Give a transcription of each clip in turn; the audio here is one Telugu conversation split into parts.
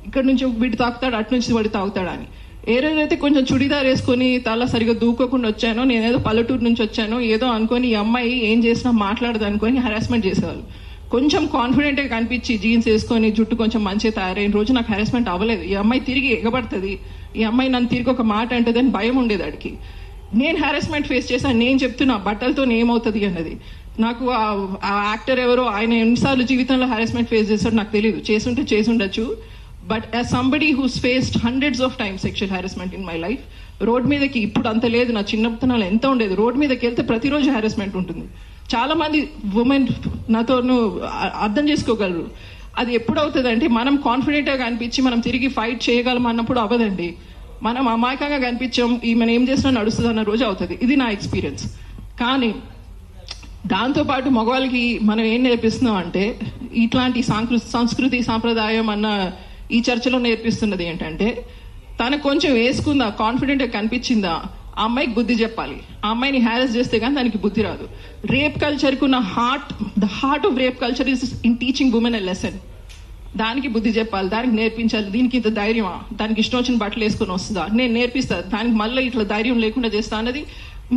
ఇక్కడ నుంచి వీడు తాగుతాడు, అటు నుంచి వాడు తాగుతాడు అని. ఏ రోజైతే కొంచెం చుడిదార్ వేసుకొని తల సరిగా దూకోకుండా వచ్చానో, నేనేదో పల్లెటూరు నుంచి వచ్చానో ఏదో అనుకొని ఈ అమ్మాయి ఏం చేసినా మాట్లాడదు అనుకొని హెరాస్మెంట్ చేసేవాళ్ళు. కొంచెం కాన్ఫిడెంట్గా కనిపించి జీన్స్ వేసుకొని జుట్టు కొంచెం మంచిగా తయారైన రోజు నాకు హెరాస్మెంట్ అవ్వలేదు. ఈ అమ్మాయి తిరిగి ఎగబడుతుంది, ఈ అమ్మాయి నన్ను తిరిగి ఒక మాట అంటుంది అని భయం ఉండేది ఆడికి. నేను హెరాస్మెంట్ ఫేస్ చేశాను. నేను చెప్తున్నా బట్టలతో ఏమవుతుంది అన్నది. నాకు ఆ యాక్టర్ ఎవరో, ఆయన ఎన్నిసార్లు జీవితంలో హెరాస్మెంట్ ఫేస్ చేస్తాడో నాకు తెలియదు. చేసి ఉండొచ్చు. But as somebody who's faced hundreds of times sexual harassment in my life, road మీదకి ఇప్పుడు అంత లేదు, నా చిన్నతనాలు ఎంత ఉండేది. రోడ్ మీదకి వెళ్తే ప్రతిరోజు హెరాస్మెంట్ ఉంటుంది. చాలా మంది ఉమెన్ నాతో అర్థం చేసుకోగలరు. అది ఎప్పుడు అవుతుంది అంటే మనం కాన్ఫిడెంట్గా కనిపించి మనం తిరిగి ఫైట్ చేయగలం అన్నప్పుడు అవ్వదండి. మనం అమాయకంగా కనిపించాం, ఈమెను ఏం చేసినా నడుస్తుంది అన్న రోజు అవుతుంది. ఇది నా ఎక్స్పీరియన్స్. కానీ దాంతోపాటు మగవాళ్ళకి మనం ఏం నేర్పిస్తున్నాం అంటే, ఇట్లాంటి సంస్కృతి సాంప్రదాయం అన్న ఈ చర్చలో నేర్పిస్తున్నది ఏంటంటే, తనకు కొంచెం వేసుకుందా, కాన్ఫిడెంట్గా కనిపించిందా, ఆ అమ్మాయికి బుద్ధి చెప్పాలి. ఆ అమ్మాయిని హ్యారెస్ చేస్తే కానీ దానికి బుద్ధి రాదు. రేప్ కల్చర్కి ఉన్న the heart of rape culture is in teaching women a lesson. దానికి బుద్ధి చెప్పాలి, దానికి నేర్పించాలి. దీనికి ఇంత ధైర్యమా, దానికి ఇష్టం వచ్చిన బట్టలు వేసుకొని వస్తుందా, నేను నేర్పిస్తాను. దానికి మళ్ళీ ఇట్లా ధైర్యం లేకుండా చేస్తా అన్నది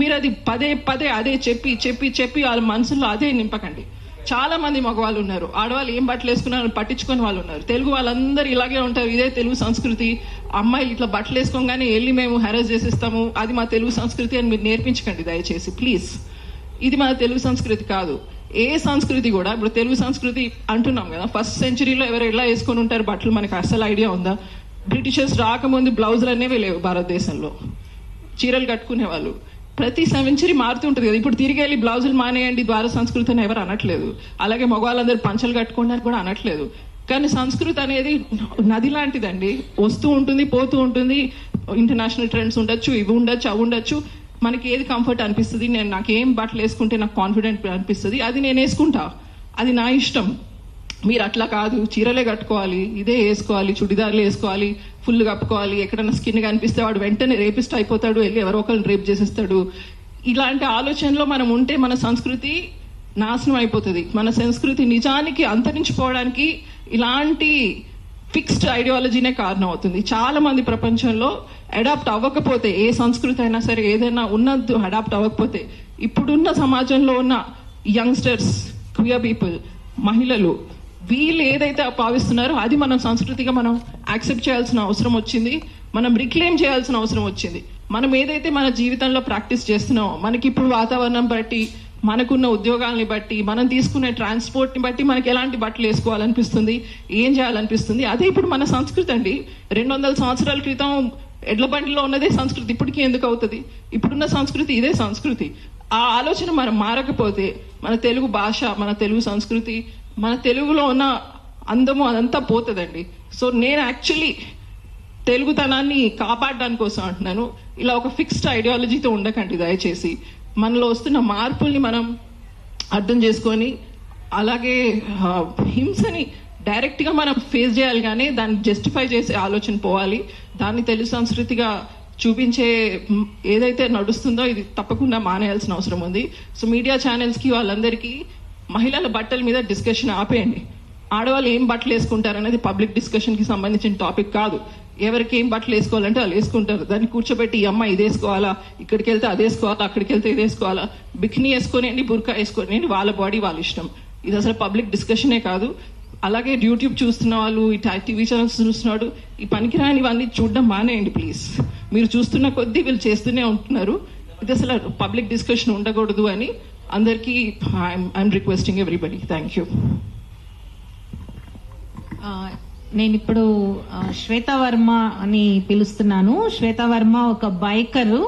మీరు అది పదే పదే అదే చెప్పి వాళ్ళ మనసులో అదే నింపకండి. చాలా మంది మగవాళ్ళు ఉన్నారు, ఆడవాళ్ళు ఏం బట్టలు వేసుకున్నారు పట్టించుకొని వాళ్ళు ఉన్నారు. తెలుగు వాళ్ళందరూ ఇలాగే ఉంటారు, ఇదే తెలుగు సంస్కృతి. అమ్మాయిలు ఇట్లా బట్టలు వేసుకోగానే వెళ్ళి మేము హెరాస్ చేసేస్తాము, అది మా తెలుగు సంస్కృతి అని మీరు నేర్పించకండి దయచేసి ప్లీజ్. ఇది మన తెలుగు సంస్కృతి కాదు. ఏ సంస్కృతి కూడా, ఇప్పుడు తెలుగు సంస్కృతి అంటున్నాం కదా, 1st centuryలో ఎవరు ఎలా వేసుకొని ఉంటారు బట్టలు మనకు అసలు ఐడియా ఉందా? బ్రిటిషర్స్ రాకముందు బ్లౌజులు అనేవి లేవు భారతదేశంలో, చీరలు కట్టుకునే వాళ్ళు. ప్రతి సెంచరీ మారుతూ ఉంటుంది కదా. ఇప్పుడు తిరిగి వెళ్ళి బ్లౌజులు మానేయండి ద్వార సంస్కృతి అని ఎవరు అనట్లేదు. అలాగే మగవాళ్ళందరూ పంచలు కట్టుకోండి కూడా అనట్లేదు. కానీ సంస్కృతి అనేది నది లాంటిదండి, వస్తూ ఉంటుంది పోతూ ఉంటుంది. ఇంటర్నేషనల్ ట్రెండ్స్ ఉండొచ్చు, ఇవి ఉండొచ్చు, అవి ఉండొచ్చు. మనకి ఏది కంఫర్ట్ అనిపిస్తుంది, నాకు ఏం బట్టలు వేసుకుంటే నాకు కాన్ఫిడెంట్ అనిపిస్తుంది అది నేను వేసుకుంటా, అది నా ఇష్టం. మీరు అట్లా కాదు, చీరలే కట్టుకోవాలి, ఇదే వేసుకోవాలి, చుడిదార్లు వేసుకోవాలి, ఫుల్ కప్పుకోవాలి, ఎక్కడైనా స్కిన్ కనిపిస్తే వాడు వెంటనే రేపిస్ట్ అయిపోతాడు, వెళ్ళి ఎవరో ఒకరిని రేప్ చేసేస్తాడు. ఇలాంటి ఆలోచనలో మనం ఉంటే మన సంస్కృతి నాశనం అయిపోతుంది. మన సంస్కృతి నిజానికి అంతరించిపోవడానికి ఇలాంటి ఫిక్స్డ్ ఐడియాలజీనే కారణం అవుతుంది. చాలా మంది ప్రపంచంలో అడాప్ట్ అవ్వకపోతే, ఏ సంస్కృతి అయినా సరే ఏదైనా ఉన్నది అడాప్ట్ అవ్వకపోతే, ఇప్పుడున్న సమాజంలో ఉన్న యంగ్స్టర్స్, క్వియర్ పీపుల్, మహిళలు, వీళ్ళు ఏదైతే భావిస్తున్నారో అది మనం సంస్కృతిగా మనం యాక్సెప్ట్ చేయాల్సిన అవసరం వచ్చింది, మనం రిక్లెయిమ్ చేయాల్సిన అవసరం వచ్చింది. మనం ఏదైతే మన జీవితంలో ప్రాక్టీస్ చేస్తున్నామో, మనకి ఇప్పుడు వాతావరణం బట్టి, మనకున్న ఉద్యోగాల్ని బట్టి, మనం తీసుకునే ట్రాన్స్పోర్ట్ని బట్టి మనకి ఎలాంటి బట్టలు వేసుకోవాలనిపిస్తుంది, ఏం చేయాలనిపిస్తుంది, అదే ఇప్పుడు మన సంస్కృతి అండి. 200 సంవత్సరాల క్రితం ఎడ్ల బండిలో ఉన్నదే సంస్కృతి ఇప్పటికీ ఎందుకు అవుతుంది? ఇప్పుడున్న సంస్కృతి ఇదే సంస్కృతి. ఆ ఆలోచన మనం మారకపోతే మన తెలుగు భాష, మన తెలుగు సంస్కృతి, మన తెలుగులో ఉన్న అందము అదంతా పోతుందండి. సో నేను యాక్చువల్లీ తెలుగుతనాన్ని కాపాడడానికి కోసం అంటున్నాను. ఇలా ఒక ఫిక్స్డ్ ఐడియాలజీతో ఉండకండి దయచేసి. మనలో వస్తున్న మార్పుల్ని మనం అర్థం చేసుకొని, అలాగే హింసని డైరెక్ట్గా మనం ఫేస్ చేయాలి, కానీ దాన్ని జస్టిఫై చేసే ఆలోచన పోవాలి. దాన్ని తెలుగు సంస్కృతిగా చూపించే ఏదైతే నడుస్తుందో ఇది తప్పకుండా మానేయాల్సిన అవసరం ఉంది. సో మీడియా ఛానల్స్కి వాళ్ళందరికీ మహిళల బట్టల మీద డిస్కషన్ ఆపేయండి. ఆడవాళ్ళు ఏం బట్టలు వేసుకుంటారు అనేది పబ్లిక్ డిస్కషన్కి సంబంధించిన టాపిక్ కాదు. ఎవరికి ఏం బట్టలు వేసుకోవాలంటే వాళ్ళు వేసుకుంటారు. దాన్ని కూర్చోబెట్టి ఈ అమ్మాయి ఇది వేసుకోవాలా, ఇక్కడికి వెళ్తే అది వేసుకోవాలా, అక్కడికి వెళ్తే ఇది వేసుకోవాలా, బికినీ వేసుకోనివ్వండి, బుర్కా వేసుకోనివ్వండి, వాళ్ళ బాడీ వాళ్ళ ఇష్టం. ఇది అసలు పబ్లిక్ డిస్కషనే కాదు. అలాగే యూట్యూబ్ చూస్తున్న వాళ్ళు, ఈ టీవీ ఛానల్స్ చూస్తున్నాడు, ఈ పనికిరానివన్నీ చూడడం మానేయండి ప్లీజ్. మీరు చూస్తున్న కొద్దీ వీళ్ళు చేస్తూనే ఉంటున్నారు. ఇది అసలు పబ్లిక్ డిస్కషన్ ఉండకూడదు అని అందరికీ I'm requesting everybody. Thank you. నేను ఇప్పుడు శ్వేతా వర్మ అని పిలుస్తున్నాను. శ్వేతా వర్మ ఒక బైకరు.